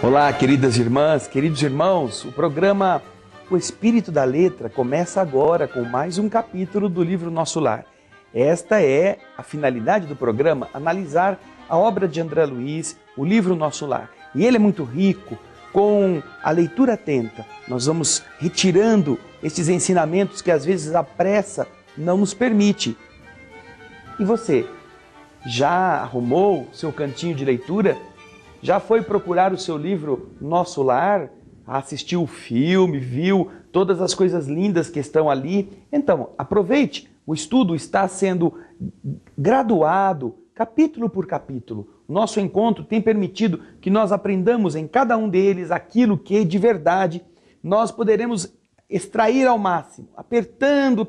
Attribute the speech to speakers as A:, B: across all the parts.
A: Olá, queridas irmãs, queridos irmãos, o programa O Espírito da Letra começa agora com mais um capítulo do livro Nosso Lar. Esta é a finalidade do programa, analisar a obra de André Luiz, o livro Nosso Lar. E ele é muito rico, com a leitura atenta. Nós vamos retirando estes ensinamentos que às vezes a pressa não nos permite. E você, já arrumou seu cantinho de leitura? Já foi procurar o seu livro Nosso Lar? Assistiu o filme, viu todas as coisas lindas que estão ali? Então, aproveite, o estudo está sendo graduado, capítulo por capítulo. O nosso encontro tem permitido que nós aprendamos em cada um deles aquilo que de verdade nós poderemos extrair ao máximo, apertando,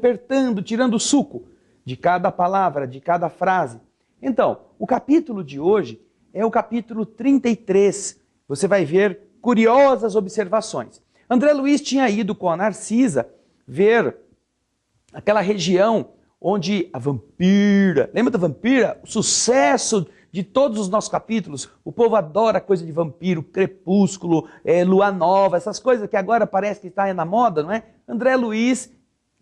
A: tirando o suco de cada palavra, de cada frase. Então, o capítulo de hoje é o capítulo 33. Você vai ver curiosas observações. André Luiz tinha ido com a Narcisa ver aquela região onde a vampira, lembra da vampira? O sucesso de todos os nossos capítulos. O povo adora coisa de vampiro, crepúsculo, lua nova, essas coisas que agora parece que está na moda, não é? André Luiz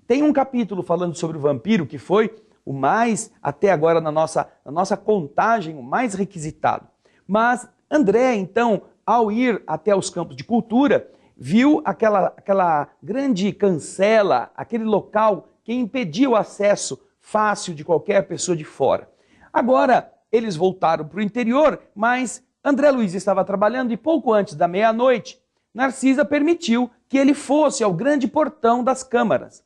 A: tem um capítulo falando sobre o vampiro que foi o mais, até agora na nossa contagem, o mais requisitado. Mas André, então, ao ir até os campos de cultura, viu aquela grande cancela, aquele local que impedia o acesso fácil de qualquer pessoa de fora. Agora, eles voltaram para o interior, mas André Luiz estava trabalhando e pouco antes da meia-noite, Narcisa permitiu que ele fosse ao grande portão das câmaras.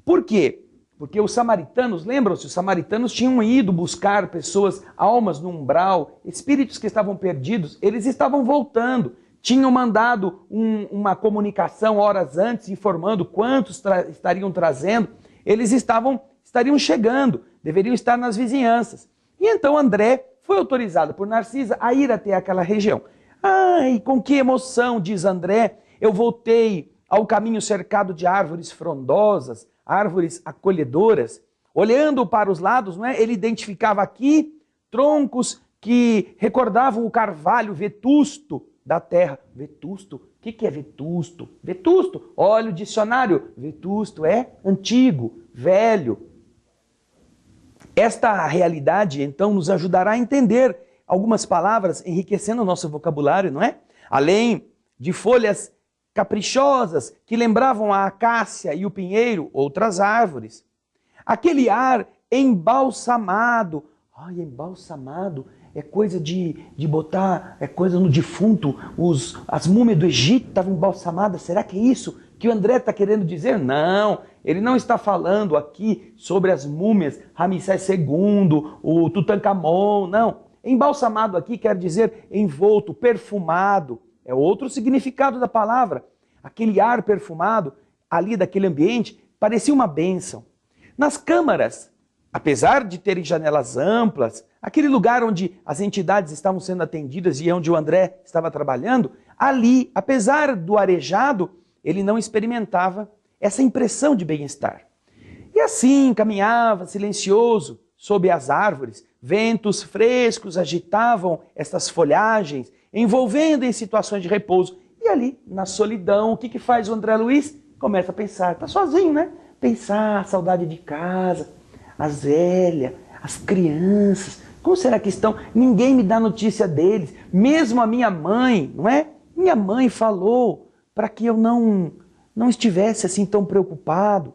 A: Por quê? Porque os samaritanos, lembram-se, os samaritanos tinham ido buscar pessoas, almas no umbral, espíritos que estavam perdidos, eles estavam voltando. Tinham mandado uma comunicação horas antes, informando quantos estariam trazendo. Eles estariam chegando, deveriam estar nas vizinhanças. E então André foi autorizado por Narcisa a ir até aquela região. Ai, com que emoção, diz André, eu voltei ao caminho cercado de árvores frondosas, árvores acolhedoras, olhando para os lados, não é? Ele identificava aqui troncos que recordavam o carvalho vetusto da terra. Vetusto? O que é vetusto? Vetusto, olha o dicionário, vetusto é antigo, velho. Esta realidade, então, nos ajudará a entender algumas palavras, enriquecendo o nosso vocabulário, não é? Além de folhas caprichosas que lembravam a acácia e o pinheiro, outras árvores. Aquele ar embalsamado. Ai, embalsamado é coisa de botar, é coisa no defunto. As múmias do Egito estavam embalsamadas. Será que é isso que o André está querendo dizer? Não, ele não está falando aqui sobre as múmias Ramsés II, o Tutankhamon, não. Embalsamado aqui quer dizer envolto, perfumado. É outro significado da palavra. Aquele ar perfumado ali daquele ambiente parecia uma bênção. Nas câmaras, apesar de terem janelas amplas, aquele lugar onde as entidades estavam sendo atendidas e onde o André estava trabalhando, ali, apesar do arejado, ele não experimentava essa impressão de bem-estar. E assim caminhava silencioso sob as árvores, ventos frescos agitavam essas folhagens, envolvendo em situações de repouso. E ali, na solidão, o que faz o André Luiz? Começa a pensar, está sozinho, né? Pensar, saudade de casa, as velhas, as crianças, como será que estão? Ninguém me dá notícia deles, mesmo a minha mãe, não é? Minha mãe falou para que eu não estivesse assim tão preocupado.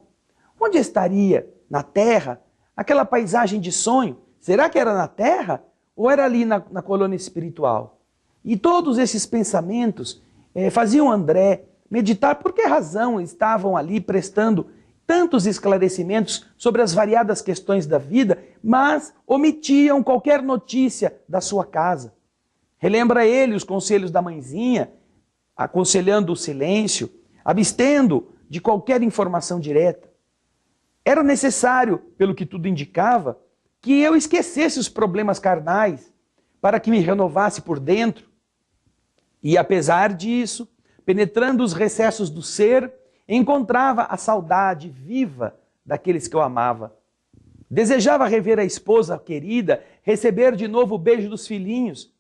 A: Onde estaria? Na terra? Aquela paisagem de sonho? Será que era na terra? Ou era ali na colônia espiritual? E todos esses pensamentos faziam André meditar por que razão estavam ali prestando tantos esclarecimentos sobre as variadas questões da vida, mas omitiam qualquer notícia da sua casa. Relembra ele os conselhos da mãezinha, aconselhando o silêncio, abstendo de qualquer informação direta. Era necessário, pelo que tudo indicava, que eu esquecesse os problemas carnais para que me renovasse por dentro. E apesar disso, penetrando os recessos do ser, encontrava a saudade viva daqueles que eu amava. Desejava rever a esposa querida, receber de novo o beijo dos filhinhos.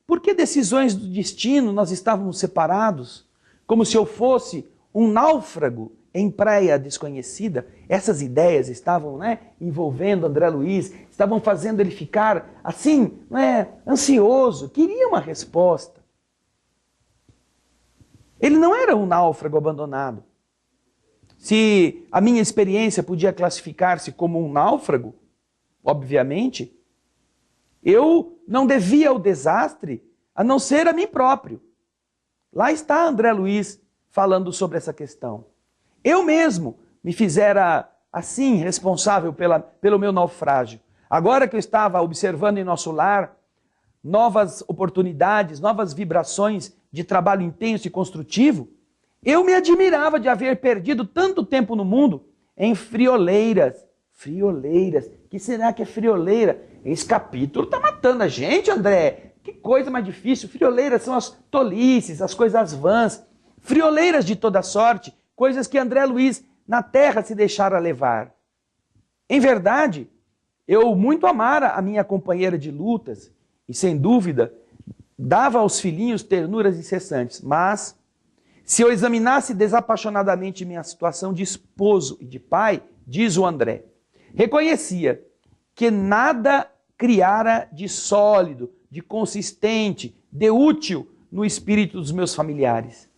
A: Por que decisões do destino nós estávamos separados? Como se eu fosse um náufrago em praia desconhecida? Essas ideias estavam, envolvendo André Luiz, estavam fazendo ele ficar assim, ansioso, queria uma resposta. Ele não era um náufrago abandonado. Se a minha experiência podia classificar-se como um náufrago, obviamente, eu não devia ao desastre a não ser a mim próprio. Lá está André Luiz falando sobre essa questão. Eu mesmo me fizera assim responsável pelo meu naufrágio. Agora que eu estava observando em nosso lar novas oportunidades, novas vibrações de trabalho intenso e construtivo, eu me admirava de haver perdido tanto tempo no mundo em frioleiras. Frioleiras. O que será que é frioleira? Esse capítulo está matando a gente, André. Que coisa mais difícil. Frioleiras são as tolices, as coisas vãs. Frioleiras de toda sorte, coisas que André Luiz na terra se deixara levar. Em verdade, eu muito amara a minha companheira de lutas e, sem dúvida, dava aos filhinhos ternuras incessantes, mas se eu examinasse desapaixonadamente minha situação de esposo e de pai, diz o André, reconhecia que nada criara de sólido, de consistente, de útil no espírito dos meus familiares.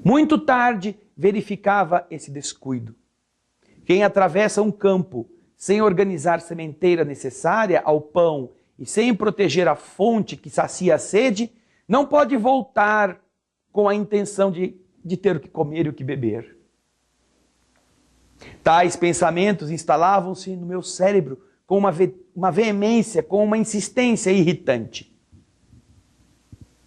A: Muito tarde verificava esse descuido. Quem atravessa um campo sem organizar sementeira necessária ao pão e sem proteger a fonte que sacia a sede, não pode voltar com a intenção de ter o que comer e o que beber. Tais pensamentos instalavam-se no meu cérebro com uma veemência, com uma insistência irritante.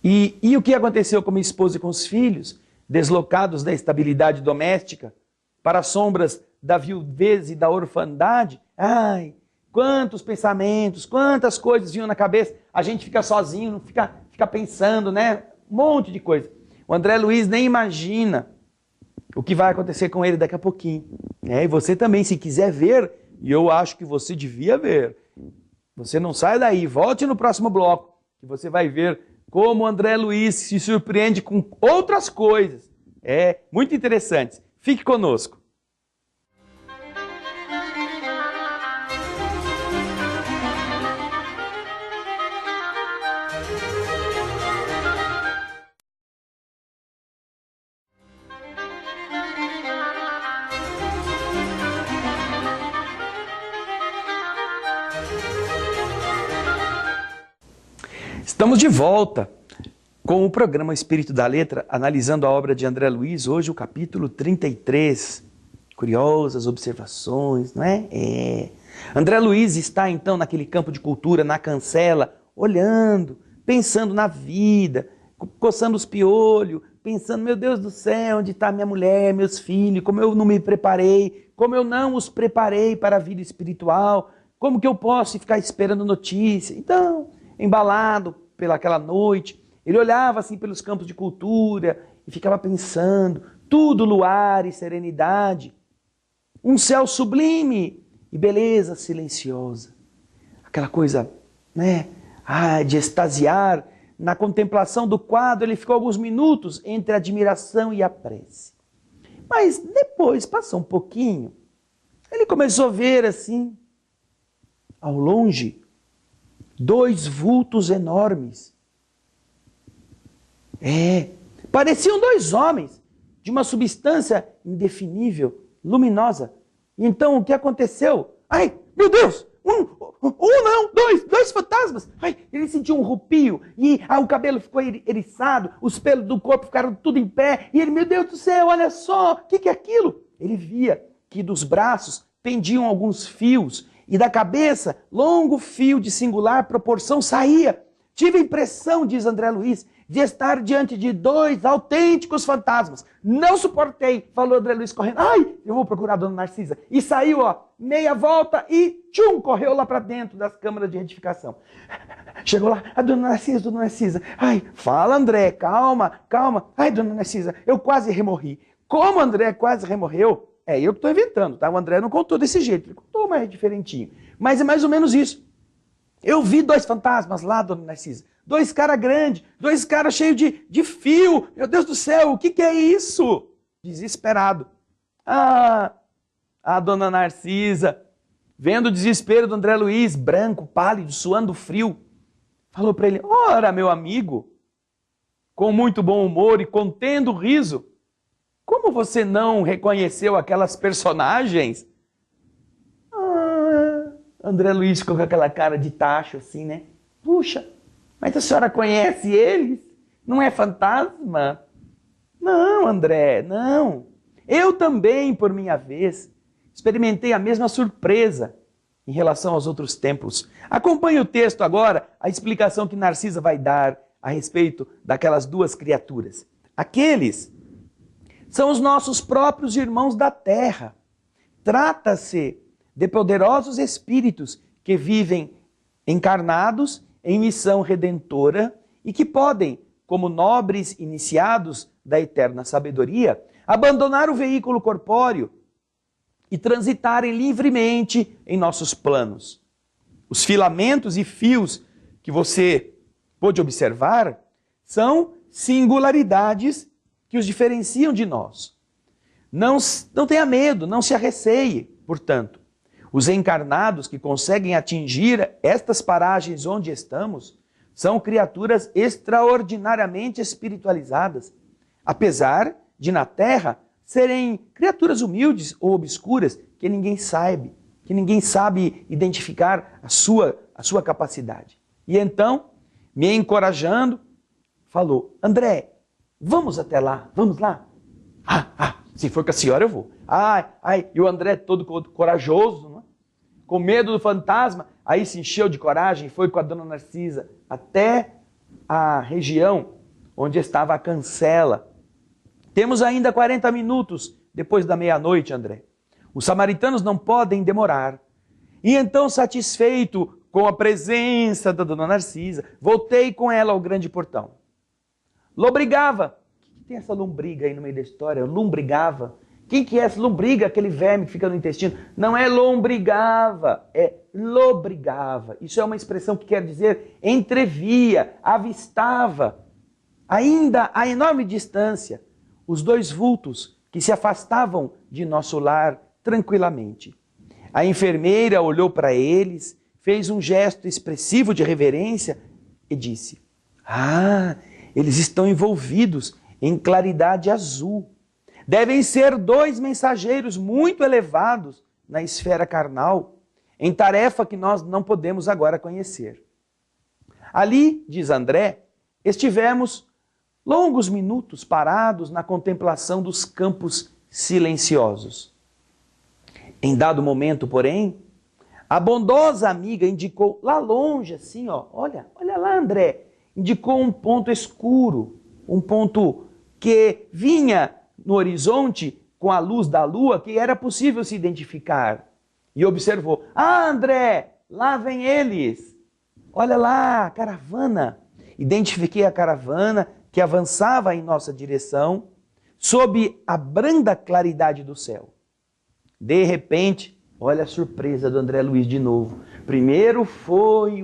A: E o que aconteceu com minha esposa e com os filhos, deslocados da estabilidade doméstica para as sombras da viuvez e da orfandade? Ai, quantos pensamentos, quantas coisas vinham na cabeça. A gente fica sozinho, não fica pensando, Um monte de coisa. O André Luiz nem imagina o que vai acontecer com ele daqui a pouquinho. E você também, se quiser ver, e eu acho que você devia ver, você não sai daí, volte no próximo bloco, que você vai ver como o André Luiz se surpreende com outras coisas. Muito interessantes. Fique conosco. Estamos de volta com o programa Espírito da Letra, analisando a obra de André Luiz, hoje o capítulo 33. Curiosas observações, não é? André Luiz está então naquele campo de cultura, na cancela, olhando, pensando na vida, coçando os piolhos, pensando, meu Deus do céu, onde está minha mulher, meus filhos, como eu não me preparei, como eu não os preparei para a vida espiritual, como que eu posso ficar esperando notícia? Então, embalado pelaquela noite, ele olhava assim pelos campos de cultura e ficava pensando, tudo luar e serenidade, um céu sublime e beleza silenciosa. Aquela coisa, de extasiar. Na contemplação do quadro, ele ficou alguns minutos entre a admiração e a prece. Mas depois, passou um pouquinho, ele começou a ver assim, ao longe, dois vultos enormes. Pareciam dois homens de uma substância indefinível, luminosa. E então o que aconteceu? Ai, meu Deus! Dois fantasmas! Ai, ele sentiu um arrepio e o cabelo ficou eriçado, os pelos do corpo ficaram tudo em pé. E ele, meu Deus do céu, olha só, o que é aquilo? Ele via que dos braços pendiam alguns fios e da cabeça, longo fio de singular proporção saía. Tive a impressão, diz André Luiz, de estar diante de dois autênticos fantasmas. Não suportei, falou André Luiz correndo. Ai, eu vou procurar a dona Narcisa. E saiu, meia volta e correu lá para dentro das câmaras de retificação. Chegou lá, a dona Narcisa. Ai, fala André, calma. Ai, dona Narcisa, eu quase remorri. Como André quase remorreu? Eu que estou inventando, tá? O André não contou desse jeito, ele contou mais diferentinho. Mas é mais ou menos isso. Eu vi dois fantasmas lá, dona Narcisa. dois caras grandes, dois caras cheios de fio. Meu Deus do céu, o que é isso? Desesperado. A dona Narcisa, vendo o desespero do André Luiz, branco, pálido, suando frio, falou para ele: ora, meu amigo, com muito bom humor e contendo o riso, como você não reconheceu aquelas personagens? André Luiz ficou com aquela cara de tacho assim, né? Puxa, mas a senhora conhece eles? Não é fantasma? Não, André, não. Eu também, por minha vez, experimentei a mesma surpresa em relação aos outros templos. Acompanhe o texto agora, a explicação que Narcisa vai dar a respeito daquelas duas criaturas. Aqueles são os nossos próprios irmãos da terra. Trata-se de poderosos espíritos que vivem encarnados em missão redentora e que podem, como nobres iniciados da eterna sabedoria, abandonar o veículo corpóreo e transitarem livremente em nossos planos. Os filamentos e fios que você pôde observar são singularidades que os diferenciam de nós. Não tenha medo, não se arreceie, portanto. Os encarnados que conseguem atingir estas paragens onde estamos são criaturas extraordinariamente espiritualizadas, apesar de na Terra serem criaturas humildes ou obscuras que ninguém sabe identificar a sua capacidade. E então, me encorajando, falou: André, vamos até lá, vamos lá? Se for com a senhora eu vou. E o André todo corajoso, não é? Com medo do fantasma, aí se encheu de coragem e foi com a dona Narcisa até a região onde estava a cancela. Temos ainda 40 minutos depois da meia-noite, André. Os samaritanos não podem demorar. E então, satisfeito com a presença da dona Narcisa, voltei com ela ao grande portão. Lombrigava. O que tem essa lombriga aí no meio da história? Lombrigava. Quem que é essa lombriga? Aquele verme que fica no intestino. Não é lombrigava, é lobrigava. Isso é uma expressão que quer dizer entrevia, avistava. Ainda a enorme distância, os dois vultos que se afastavam de nosso lar tranquilamente. A enfermeira olhou para eles, fez um gesto expressivo de reverência e disse: eles estão envolvidos em claridade azul. Devem ser dois mensageiros muito elevados na esfera carnal, em tarefa que nós não podemos agora conhecer. Ali, diz André, estivemos longos minutos parados na contemplação dos campos silenciosos. Em dado momento, porém, a bondosa amiga indicou lá longe, assim, olha lá, André, indicou um ponto escuro, um ponto que vinha no horizonte com a luz da lua, que era possível se identificar. E observou: André, lá vem eles. Olha lá, a caravana. Identifiquei a caravana que avançava em nossa direção, sob a branda claridade do céu. De repente, olha a surpresa do André Luiz de novo. Primeiro foram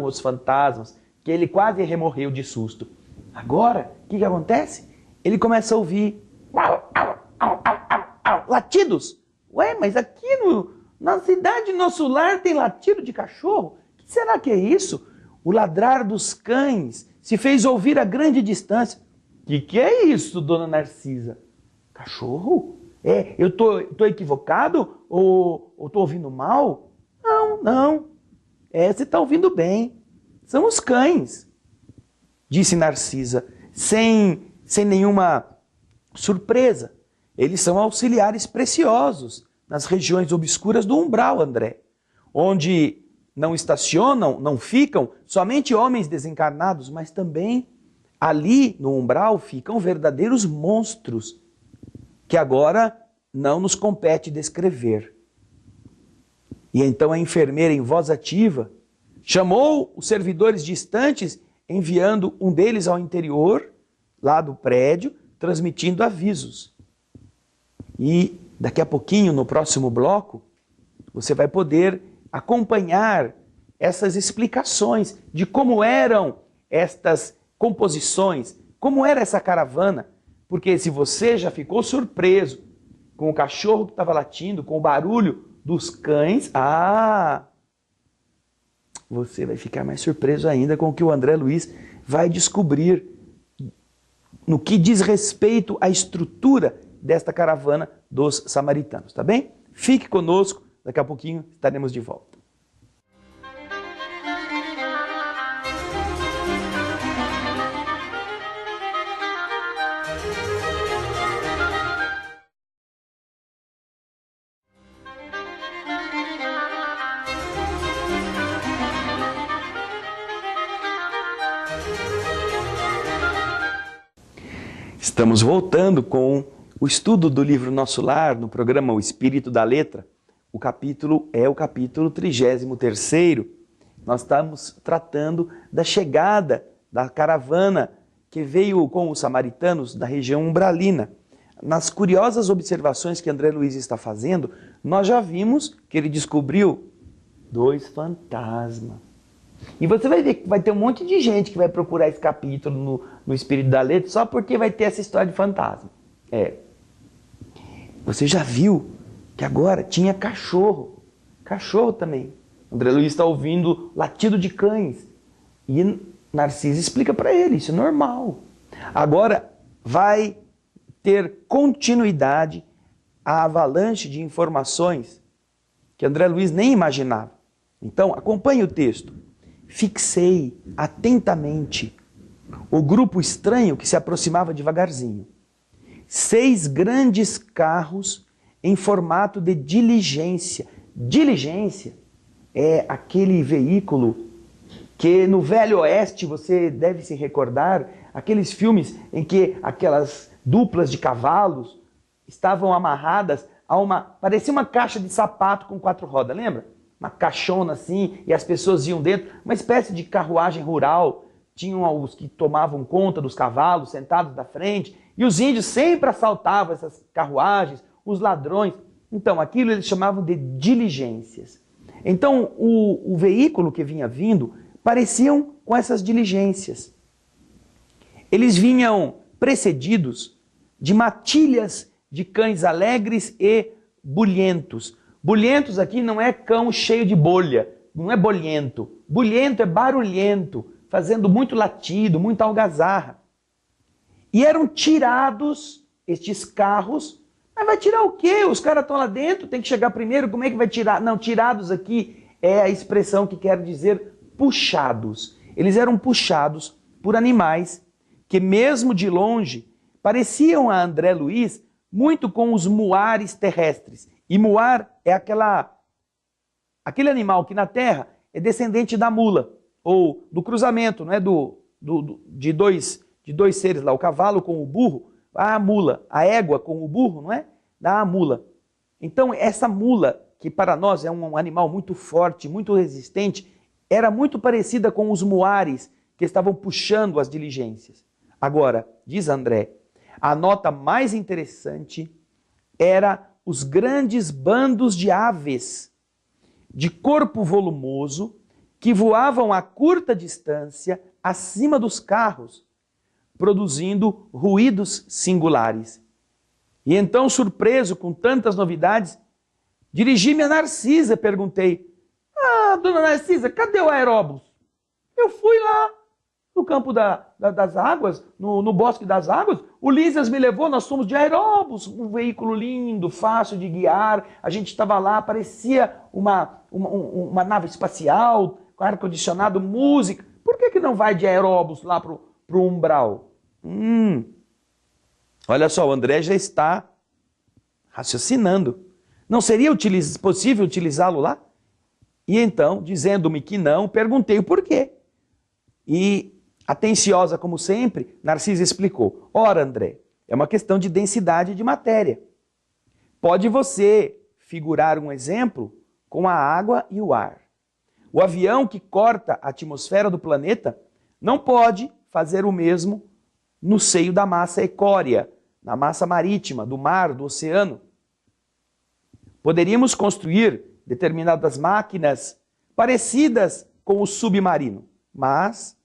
A: os fantasmas, que ele quase remorreu de susto. Agora, o que acontece? Ele começa a ouvir latidos. Ué, mas aqui na cidade, no nosso lar, tem latido de cachorro? O que será que é isso? O ladrar dos cães se fez ouvir a grande distância. O que é isso, dona Narcisa? Cachorro? Eu tô equivocado? Ou estou ouvindo mal? Não. Você está ouvindo bem. São os cães, disse Narcisa, sem nenhuma surpresa. Eles são auxiliares preciosos nas regiões obscuras do umbral, André, onde não estacionam, não ficam somente homens desencarnados, mas também ali no umbral ficam verdadeiros monstros que agora não nos compete descrever. E então a enfermeira, em voz ativa, chamou os servidores distantes, enviando um deles ao interior, lá do prédio, transmitindo avisos. E daqui a pouquinho, no próximo bloco, você vai poder acompanhar essas explicações de como eram estas composições, como era essa caravana, porque se você já ficou surpreso com o cachorro que estava latindo, com o barulho dos cães, você vai ficar mais surpreso ainda com o que o André Luiz vai descobrir no que diz respeito à estrutura desta caravana dos samaritanos, tá bem? Fique conosco, daqui a pouquinho estaremos de volta. Estamos voltando com o estudo do livro Nosso Lar, no programa O Espírito da Letra. O capítulo é o capítulo 33º. Nós estamos tratando da chegada da caravana que veio com os samaritanos da região umbralina. Nas curiosas observações que André Luiz está fazendo, nós já vimos que ele descobriu 2 fantasmas. E você vai ver que vai ter um monte de gente que vai procurar esse capítulo no Espírito da Letra só porque vai ter essa história de fantasma. Você já viu que agora tinha cachorro. Cachorro também. André Luiz está ouvindo latido de cães. E Narciso explica para ele, isso é normal. Agora vai ter continuidade a avalanche de informações que André Luiz nem imaginava. Então, acompanhe o texto. Fixei atentamente o grupo estranho que se aproximava devagarzinho. 6 grandes carros em formato de diligência. Diligência é aquele veículo que no Velho Oeste você deve se recordar, aqueles filmes em que aquelas duplas de cavalos estavam amarradas a parecia uma caixa de sapato com 4 rodas, lembra? Uma caixona assim, e as pessoas iam dentro, uma espécie de carruagem rural. Tinham os que tomavam conta dos cavalos sentados da frente, e os índios sempre assaltavam essas carruagens, os ladrões. Então, aquilo eles chamavam de diligências. Então, o veículo que vinha vindo pareciam com essas diligências. Eles vinham precedidos de matilhas de cães alegres e bulhentos. Bulhentos aqui não é cão cheio de bolha, não é bolhento. Bulhento é barulhento, fazendo muito latido, muita algazarra. E eram tirados estes carros. Mas vai tirar o quê? Os caras estão lá dentro, tem que chegar primeiro, como é que vai tirar? Não, tirados aqui é a expressão que quer dizer puxados. Eles eram puxados por animais que mesmo de longe pareciam a André Luiz muito com os muares terrestres. E muar é aquele animal que na terra é descendente da mula, ou do cruzamento, não é? De dois seres lá, o cavalo com o burro, a mula, a égua com o burro, não é? Dá a mula. Então essa mula, que para nós é um animal muito forte, muito resistente, era muito parecida com os muares que estavam puxando as diligências. Agora, diz André, a nota mais interessante era os grandes bandos de aves de corpo volumoso que voavam a curta distância acima dos carros, produzindo ruídos singulares. E então, surpreso com tantas novidades, dirigi-me a Narcisa, perguntei: dona Narcisa, cadê o aeróbus? Eu fui lá no campo das águas, no bosque das águas, o Lísias me levou, nós fomos de aeróbus, um veículo lindo, fácil de guiar, a gente estava lá, parecia uma nave espacial, com ar-condicionado, música. Por que não vai de aeróbus lá pro umbral? Olha só, o André já está raciocinando. Não seria possível utilizá-lo lá? E então, dizendo-me que não, perguntei o porquê. E, atenciosa como sempre, Narcisa explicou: ora, André, é uma questão de densidade de matéria. Pode você figurar um exemplo com a água e o ar. O avião que corta a atmosfera do planeta não pode fazer o mesmo no seio da massa equórea, na massa marítima, do mar, do oceano. Poderíamos construir determinadas máquinas parecidas com o submarino, mas,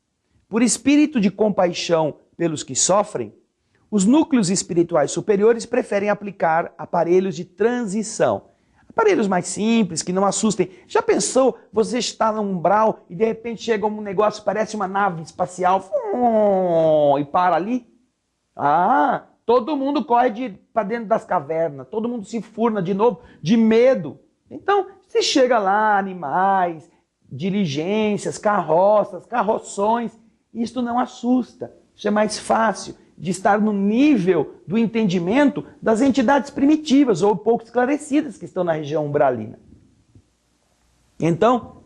A: por espírito de compaixão pelos que sofrem, os núcleos espirituais superiores preferem aplicar aparelhos de transição. Aparelhos mais simples, que não assustem. Já pensou, você está no umbral e de repente chega um negócio, parece uma nave espacial, e para ali? Ah, todo mundo corre para dentro das cavernas, todo mundo se furna de novo, de medo. Então, se chega lá, animais, diligências, carroças, carroções, isto não assusta. Isso é mais fácil de estar no nível do entendimento das entidades primitivas ou pouco esclarecidas que estão na região umbralina. Então,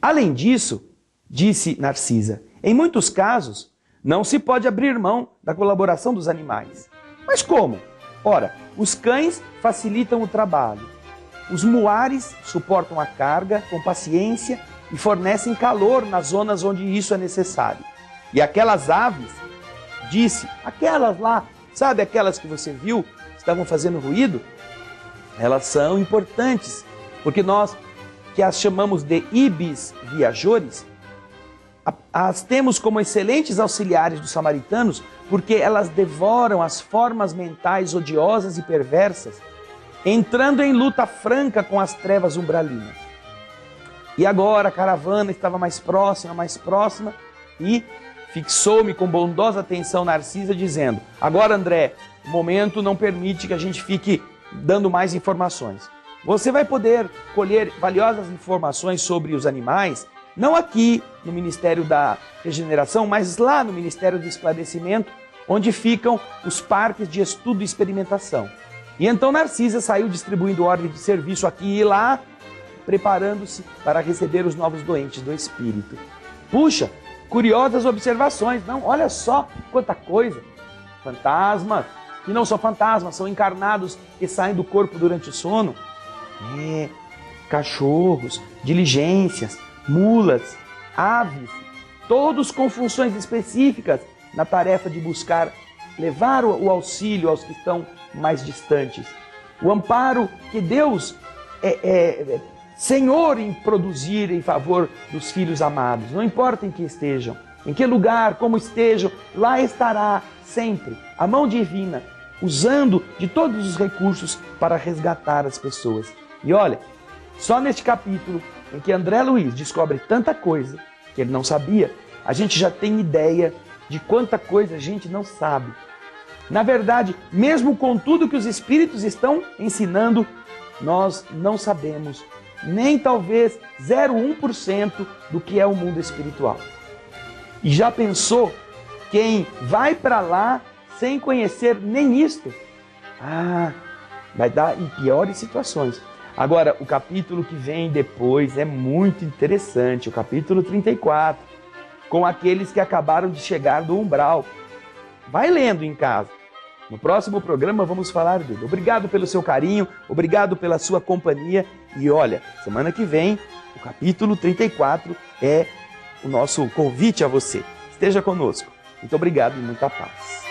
A: além disso, disse Narcisa, em muitos casos, não se pode abrir mão da colaboração dos animais. Mas como? Ora, os cães facilitam o trabalho. Os muares suportam a carga com paciência e fornecem calor nas zonas onde isso é necessário. E aquelas aves, disse, aquelas lá, sabe aquelas que você viu, estavam fazendo ruído? Elas são importantes, porque nós, que as chamamos de ibis viajores, as temos como excelentes auxiliares dos samaritanos, porque elas devoram as formas mentais odiosas e perversas, entrando em luta franca com as trevas umbralinas. E agora a caravana estava mais próxima, e fixou-me com bondosa atenção Narcisa, dizendo, agora André, o momento não permite que a gente fique dando mais informações. Você vai poder colher valiosas informações sobre os animais, não aqui no Ministério da Regeneração, mas lá no Ministério do Esclarecimento, onde ficam os parques de estudo e experimentação. E então Narcisa saiu distribuindo ordem de serviço aqui e lá, preparando-se para receber os novos doentes do Espírito. Puxa, curiosas observações, não? Olha só quanta coisa. Fantasmas, que não são fantasmas, são encarnados que saem do corpo durante o sono. Cachorros, diligências, mulas, aves, todos com funções específicas na tarefa de buscar levar o auxílio aos que estão mais distantes. O amparo que Deus Senhor em produzir em favor dos filhos amados, não importa em que estejam, em que lugar, como estejam, lá estará sempre a mão divina, usando de todos os recursos para resgatar as pessoas. E olha, só neste capítulo em que André Luiz descobre tanta coisa que ele não sabia, a gente já tem ideia de quanta coisa a gente não sabe. Na verdade, mesmo com tudo que os espíritos estão ensinando, nós não sabemos nem talvez 0,1% do que é o mundo espiritual. E já pensou quem vai para lá sem conhecer nem isto? Vai dar em piores situações. Agora, o capítulo que vem depois é muito interessante, o capítulo 34, com aqueles que acabaram de chegar do umbral. Vai lendo em casa. No próximo programa vamos falar dele. Obrigado pelo seu carinho, obrigado pela sua companhia. E olha, semana que vem, o capítulo 34 é o nosso convite a você. Esteja conosco. Muito obrigado e muita paz.